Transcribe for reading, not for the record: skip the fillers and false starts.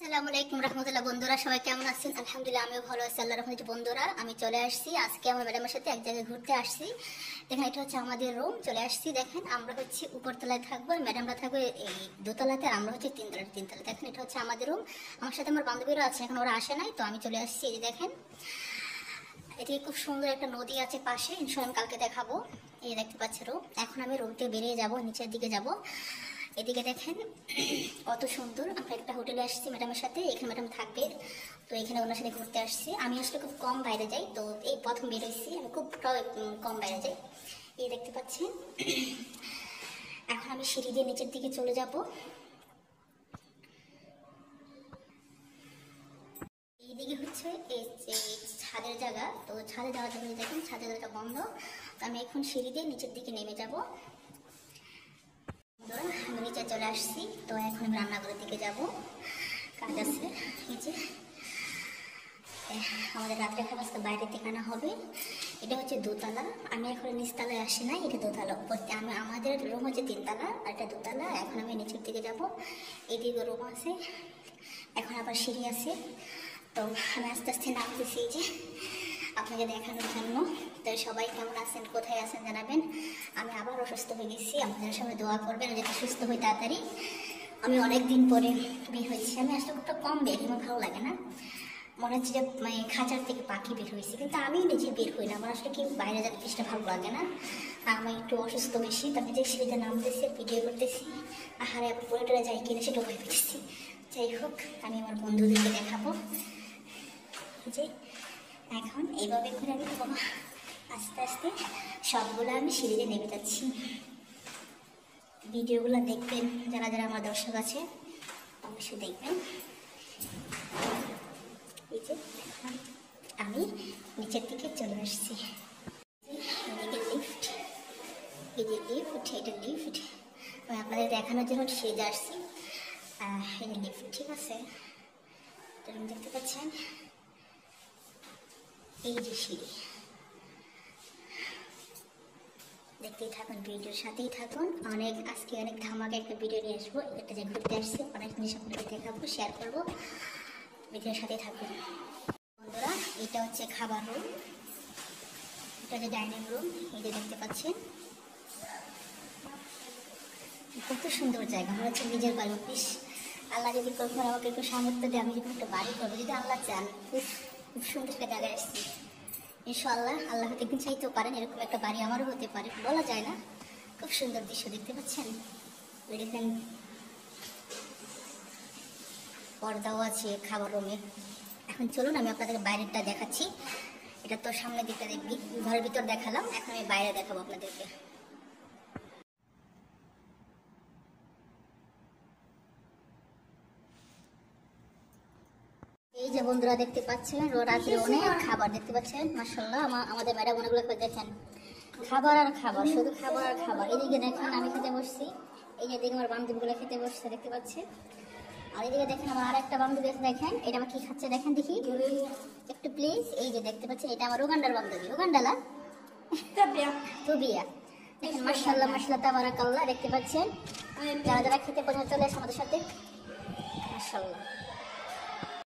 আসসালামু আলাইকুম রাহমাতুল্লাহ। বন্ধুরা সবাই কেমন আছেন? আলহামদুলিল্লাহ আমিও ভালো আছি, আল্লাহর রহমতে। বন্ধুরা আমি চলে আসছি, আজকে আমার ম্যাডামের সাথে এক জায়গায় ঘুরতে আসছি। দেখেন এটা হচ্ছে আমাদের রুম, চলে আসছি। দেখেন আমরা হচ্ছে উপরতলায় থাকবো, ম্যাডামরা থাকবে এই দোতলাতে, আর আমরা হচ্ছে তিনতলা। দেখেন এটা হচ্ছে আমাদের রুম। আমার সাথে আমার বান্ধবীরা আছে, এখন ওরা আসে নাই, তো আমি চলে আসছি। এই যে দেখেন এদিকে খুব সুন্দর একটা নদী আছে পাশে, ইনশাআল্লাহ আমি কালকে দেখাবো। এই দেখতে পাচ্ছি রুম। এখন আমি রুম থেকে বেরিয়ে যাব, নিচের দিকে যাব। এদিকে দেখেন কত সুন্দর। আমরা একটা হোটেলে আসছি ম্যাডামের সাথে, এখানে ম্যাডাম থাকবে, তো এখানে ওনার সাথে ঘুরতে আসছি। আমি আসলে খুব কম বাইরে যাই, তো এই প্রথম বেরোইছি, আমি খুব কম বাইরে যাই। এই দেখতে পাচ্ছেন এখন আমি সিঁড়ি দিয়ে নিচের দিকে চলে যাব। এইদিকে হচ্ছে এই ছাদের জায়গা, তো ছাদে যাওয়ার জন্য দেখেন ছাদের জায়গা বন্ধ, তো আমি এখন সিঁড়ি দিয়ে নিচের দিকে নেমে যাব। আমি নিচে চলে আসছি, তো এখন আমি রান্নাঘরের দিকে যাব, কাজ আছে। এই যে আমাদের রাত্রে খাবার আজকে বাইরে থেকে আনা হবে। এটা হচ্ছে দোতলা, আমি এখন নিচতলায় আসি না, এটা দোতলা। উপরতে আমি আমাদের রুম হচ্ছে তিনতলা, আর এটা দোতলা। এখন আমি নিচের দিকে যাব, এদিকে রুম আছে, এখন আবার সিঁড়ি আছে। তো আমি আস্তে আস্তে নামতেছি এই যে আপনাকে দেখানোর জন্য। তো সবাই কেমন আছেন, কোথায় আছেন জানাবেন। আমি আবার অসুস্থ হয়ে গেছি, আপনাদের সবাই দোয়া করবেন যাতে সুস্থ হই তাড়াতাড়ি। আমি অনেক দিন পরে বের হয়েছি, আমি আসলে খুব কম বের, আমার ভালো লাগে না, মনে হচ্ছে যে খাঁচার থেকে পাখি বের হয়েছি, কিন্তু আমি নিজে বের হই না। আমার আসলে কি বাইরে যেতে বেশটা ভালো লাগে না, আমি একটু অসুস্থ বেশি। তো আমি যে সিঁড়িতে নামতেছি, ভিডিও করতেছি, আহারে পরে টরে যাই কিনে সেটা ভয় পেয়েছি। যাই হোক, আমি আমার বন্ধুদেরকে দেখাবো যে এখন এইভাবে করে আমি আস্তে আস্তে সবগুলো আমি সিঁড়িতে নেমে যাচ্ছি। ভিডিওগুলো দেখবেন যারা যারা আমার দর্শক আছে, অবশ্যই দেখবেন। এই যে এখন আমি নিচের দিকে চলে আসছি। এদিকে লিফট, এই যে লিফট, এটা লিফট আমি আপনাদের দেখানোর জন্য সিঁড়িতে আসছি। এই যে লিফট, ঠিক আছে, দেখতে পাচ্ছেন এই যে সিঁড়ি। দেখতেই থাকুন, ভিডিওর সাথেই থাকুন। আজকে অনেক ধামাকা একটা ভিডিও নিয়ে আসবো। এটা যে ঘুরতে আসছে, অনেক জিনিস আপনাকে দেখাবো, শেয়ার করবো, ভিডিওর সাথেই থাকুন। বন্ধুরা এটা হচ্ছে খাবার রুম, এটা হচ্ছে ডাইনিং রুম। এই যে দেখতে পাচ্ছেন কত সুন্দর জায়গা, মনে হচ্ছে নিজের বাড়ি। অফিস আল্লাহ যদি কখনো আমাকে একটু সামর্থ্য দেয়, আমি যদি একটা বাড়ি করবো, যদি আল্লাহ চান, খুব সুন্দর একটা জায়গায় আসছি। ইনশাআল্লাহ আল্লাহ হয়তো একদিন চাইতেও পারেন এরকম একটা বাড়ি আমারও হতে পারে, বলা যায় না। খুব সুন্দর দৃশ্য দেখতে পাচ্ছেন, দেখেন পর্দাও আছে খাবার রুমে। এখন চলুন আমি আপনাদের বাইরেটা দেখাচ্ছি। এটা তো সামনের দিকটা দেখবি, ঘরের ভিতর দেখালাম, এখন আমি বাইরে দেখাবো আপনাদেরকে। এই যে বন্ধুরা দেখতে পাচ্ছেন, রাত্রে অনেক খাবার দেখতে পাচ্ছেন, মাশাআল্লাহ। আমাদের ম্যাডাম অনেকগুলো করে দেখেন, খাবার আর খাবার, শুধু খাবার আর খাবার। এদিকে দেখেন আমি খেতে বসছি, এই যে দেখে আমার বান্ধবীগুলো খেতে বসছে, দেখতে পাচ্ছেন। আর এদিকে দেখেন আমার আর একটা বান্ধবী আছে, দেখেন এটা আমার কি খাচ্ছে, দেখেন দেখি একটু প্লিজ। এই যে দেখতে পাচ্ছেন এটা আমার উগান্ডার বান্ধবী, উগান্ডালা তুবিয়া। দেখেন মাশাআল্লাহ মাশাআল্লাহ তাবারাকাল্লাহ, দেখতে পাচ্ছেন। যারা যারা খেতে পছন্দ চলে আসে আমাদের সাথে, মাশাআল্লাহ।